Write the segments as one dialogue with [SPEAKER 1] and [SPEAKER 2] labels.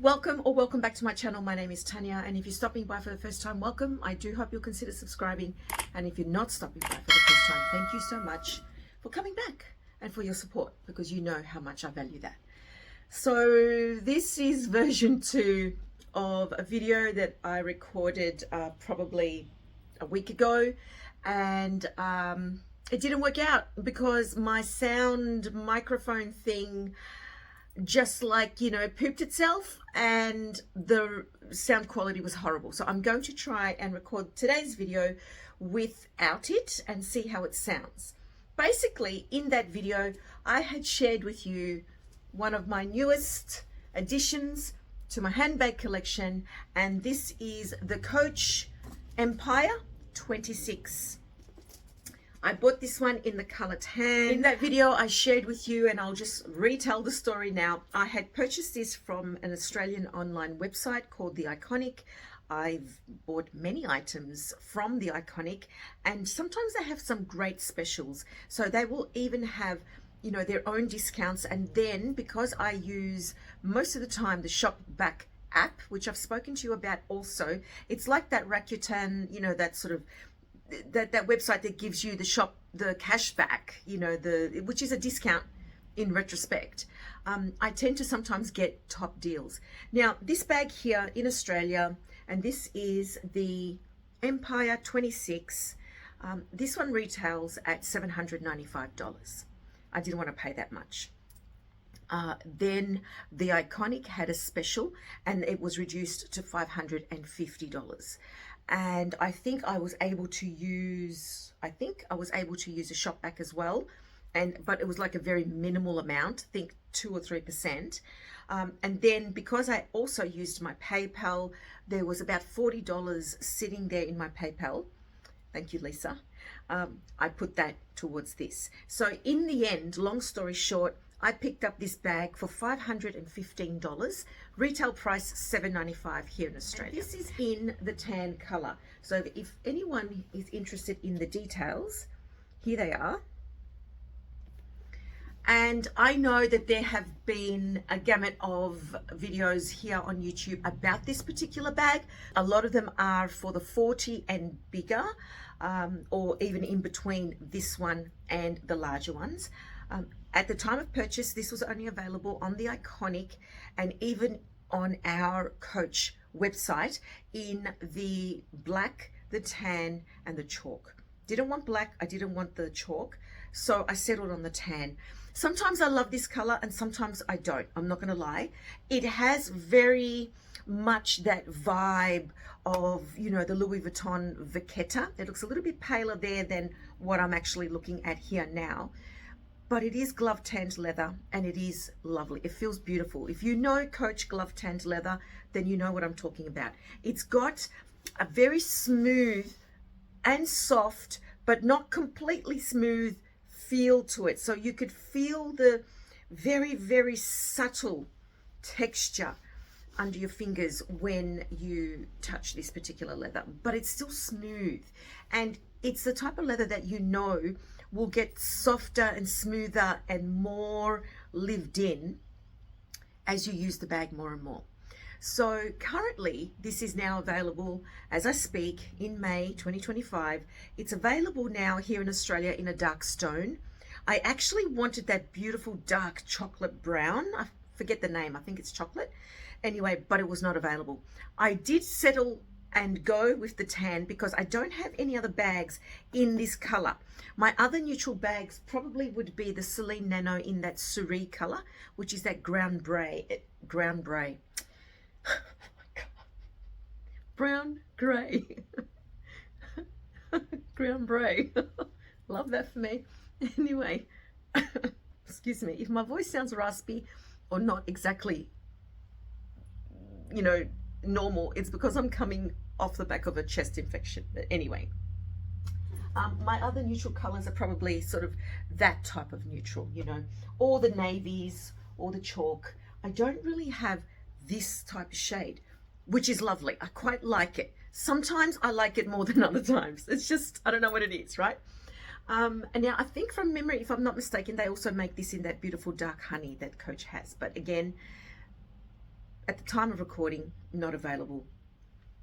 [SPEAKER 1] welcome or welcome back to my channel. My name is Tanya, and if you're stopping by for the first time, welcome. I do hope you'll consider subscribing, and if you're not stopping by for the first time, thank you so much for coming back and for your support, because you know how much I value that. So this is version 2 of a video that I recorded probably a week ago, and it didn't work out because my sound microphone thing just pooped itself, and the sound quality was horrible. So I'm going to try and record today's video without it and see how it sounds. Basically, in that video, I had shared with you one of my newest additions to my handbag collection, and this is the Coach Empire 26. I bought this one in the color tan. In that video I shared with you, and I'll just retell the story now. I had purchased this from an Australian online website called The Iconic. I've bought many items from The Iconic, and sometimes they have some great specials. So they will even have, you know, their own discounts. And then because I use most of the time the Shopback app, which I've spoken to you about also, it's like that Rakuten, you know, that sort of that website that gives you the cash back, you know, which is a discount in retrospect. I tend to sometimes get top deals. Now this bag here in Australia, and this is the Empire 26, this one retails at $795. I didn't want to pay that much. Then the Iconic had a special, and it was reduced to $550. And I think I was able to use a Shopback as well, but it was like a very minimal amount, I think 2 or 3%. And then because I also used my PayPal, there was about $40 sitting there in my PayPal. Thank you, Lisa. I put that towards this. So in the end, long story short, I picked up this bag for $515, retail price $795 here in Australia. And this is in the tan color. So if anyone is interested in the details, here they are. And I know that there have been a gamut of videos here on YouTube about this particular bag. A lot of them are for the 40 and bigger, or even in between this one and the larger ones. At the time of purchase, this was only available on the Iconic and even on our Coach website in the black, the tan, and the chalk. Didn't want black, I didn't want the chalk, so I settled on the tan. Sometimes I love this color and sometimes I don't, I'm not gonna lie. It has very much that vibe of, you know, the Louis Vuitton Vachetta. It looks a little bit paler there than what I'm actually looking at here now. But it is glove tanned leather, and it is lovely. It feels beautiful. If you know Coach glove tanned leather, then you know what I'm talking about. It's got a very smooth and soft, but not completely smooth feel to it. So you could feel the very, very subtle texture under your fingers when you touch this particular leather, but it's still smooth. And it's the type of leather that you know will get softer and smoother and more lived in as you use the bag more and more. So currently this is now available as I speak in May 2025. It's available now here in Australia in a dark stone. I actually wanted that beautiful dark chocolate brown. I forget the name, I think it's chocolate. Anyway, but it was not available. I did settle and go with the tan because I don't have any other bags in this color. My other neutral bags probably would be the Celine Nano in that cerise color, which is that brown gray. Oh my God. Brown gray. Brown gray. Love that for me. Anyway, excuse me, if my voice sounds raspy or not exactly, you know, normal, it's because I'm coming off the back of a chest infection. But anyway, my other neutral colors are probably sort of that type of neutral, you know, or the navies or the chalk. I don't really have this type of shade, which is lovely. I quite like it. Sometimes I like it more than other times. It's just, I don't know what it is, right? And now I think from memory, if I'm not mistaken, they also make this in that beautiful dark honey that Coach has. But again, at the time of recording, not available.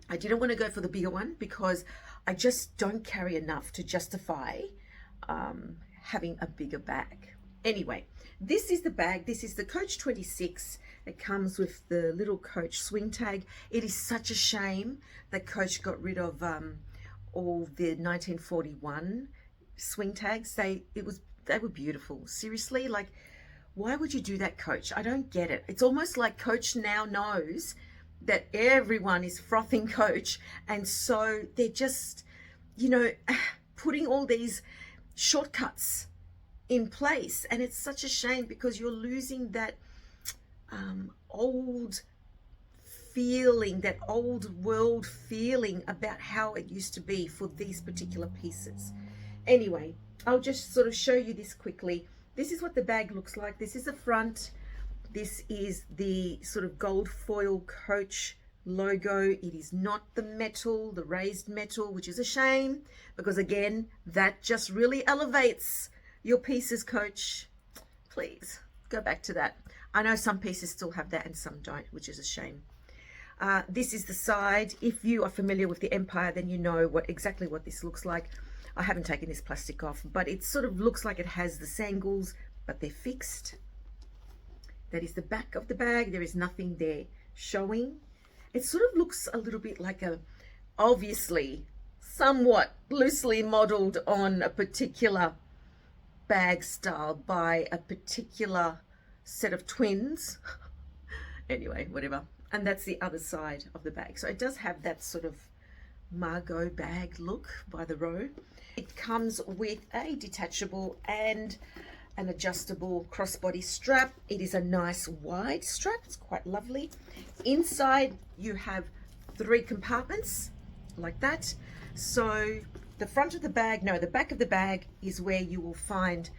[SPEAKER 1] I didn't want to go for the bigger one because I just don't carry enough to justify having a bigger bag. Anyway, this is the bag. This is the Coach 26. It comes with the little Coach swing tag. It is such a shame that Coach got rid of all the 1941 swing tags. They were beautiful. Seriously, like, why would you do that, Coach? I don't get it. It's almost like Coach now knows that everyone is frothing Coach, and so they're just, you know, putting all these shortcuts in place, and it's such a shame because you're losing that old feeling, that old world feeling about how it used to be for these particular pieces. Anyway, I'll just sort of show you this quickly. This is what the bag looks like. This is the front. This is the sort of gold foil Coach logo. It is not the metal, the raised metal, which is a shame because, again, that just really elevates your pieces, Coach. Please go back to that. I know some pieces still have that and some don't, which is a shame. This is the side. If you are familiar with the Empire, then you know exactly what this looks like. I haven't taken this plastic off, but it sort of looks like it has the sangles, but they're fixed. That is the back of the bag. There is nothing there showing. It sort of looks a little bit like obviously, somewhat loosely modeled on a particular bag style by a particular set of twins. Anyway, whatever. And that's the other side of the bag. So it does have that sort of Margot bag look by the row. It comes with a detachable and an adjustable crossbody strap. It is a nice wide strap. It's quite lovely. Inside you have 3 compartments like that. So the front of the bag, no, the back of the bag is where you will find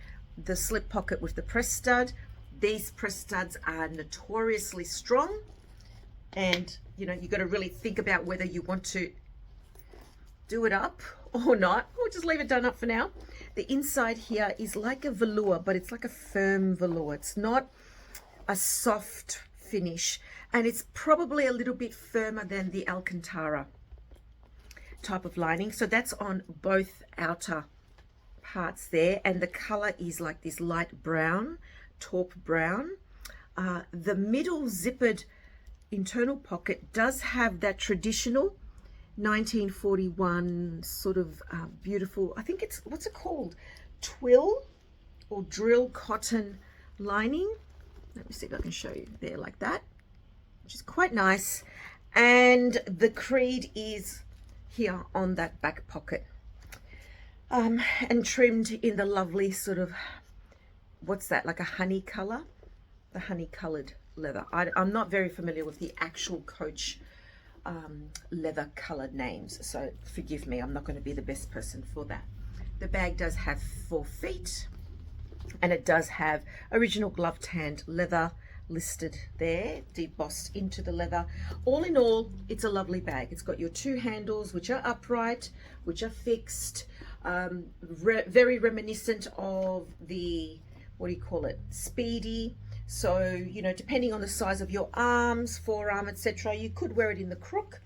[SPEAKER 1] the slip pocket with the press stud. These press studs are notoriously strong, and you know, you've got to really think about whether you want to do it up or not. We'll just leave it done up for now. The inside here is like a velour, but it's like a firm velour. It's not a soft finish, and it's probably a little bit firmer than the Alcantara type of lining. So that's on both outer parts there, and the color is like this light brown, taupe brown. The middle zippered internal pocket does have that traditional 1941 sort of beautiful, I think it's, what's it called, twill or drill cotton lining. Let me see if I can show you there, like that, which is quite nice. And the creed is here on that back pocket, and trimmed in the lovely sort of, what's that, like a honey color, the honey colored leather. I'm not very familiar with the actual Coach leather colored names, so forgive me, I'm not going to be the best person for that. The bag does have 4 feet, and it does have original gloved hand leather listed there, debossed into the leather. All in all, it's a lovely bag. It's got your 2 handles, which are upright, which are fixed, very reminiscent of the, what do you call it, Speedy. So, you know, depending on the size of your arms, forearm, etc., you could wear it in the crook.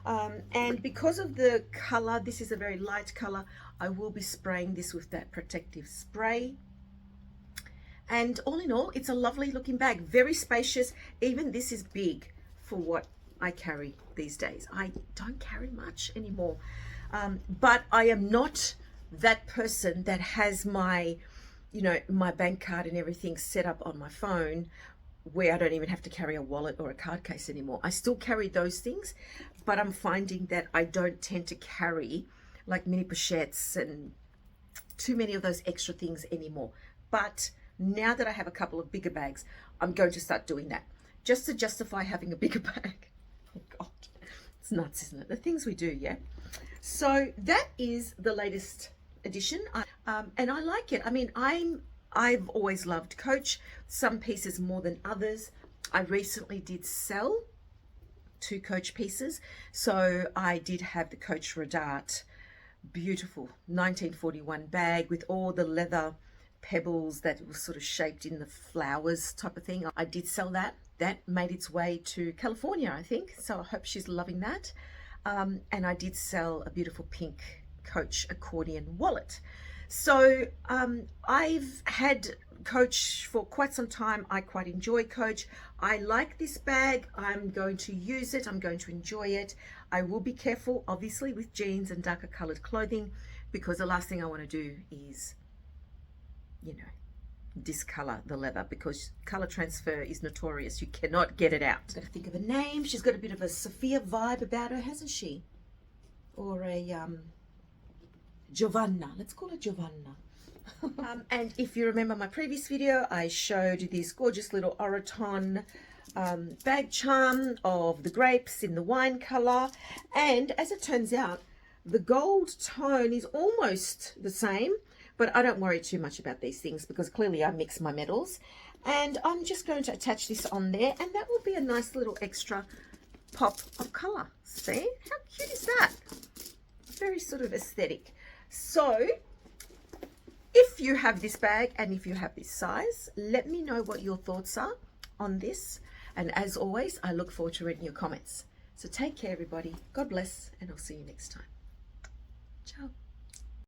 [SPEAKER 1] And because of the color, this is a very light color, I will be spraying this with that protective spray. And all in all, it's a lovely looking bag, very spacious. Even this is big for what I carry these days. I don't carry much anymore, but I am not that person that has my, you know, my bank card and everything set up on my phone where I don't even have to carry a wallet or a card case anymore. I still carry those things, but I'm finding that I don't tend to carry like mini pochettes and too many of those extra things anymore. But now that I have a couple of bigger bags, I'm going to start doing that just to justify having a bigger bag. Oh God, it's nuts, isn't it? The things we do, yeah. So that is the latest edition, and I like it. I mean, I've always loved Coach, some pieces more than others. I recently did sell 2 Coach pieces, so I did have the Coach Rodarte, beautiful 1941 bag with all the leather pebbles that was sort of shaped in the flowers type of thing. I did sell that. that made its way to California, I think. So I hope she's loving that. And I did sell a beautiful pink Coach accordion wallet. So I've had Coach for quite some time. I quite enjoy Coach. I like this bag. I'm going to use it. I'm going to enjoy it. I will be careful, obviously, with jeans and darker colored clothing, because the last thing I want to do is, you know, discolor the leather, because color transfer is notorious. You cannot get it out. I've got to think of a name. She's got a bit of a Sophia vibe about her, hasn't she? Or a Giovanna. Let's call her Giovanna. And if you remember my previous video, I showed this gorgeous little Oroton bag charm of the grapes in the wine color. And as it turns out, the gold tone is almost the same, but I don't worry too much about these things because clearly I mix my metals. And I'm just going to attach this on there, and that will be a nice little extra pop of color. See? How cute is that? Very sort of aesthetic. So if you have this bag and if you have this size, let me know what your thoughts are on this. And as always, I look forward to reading your comments. So take care, everybody. God bless, and I'll see you next time. Ciao.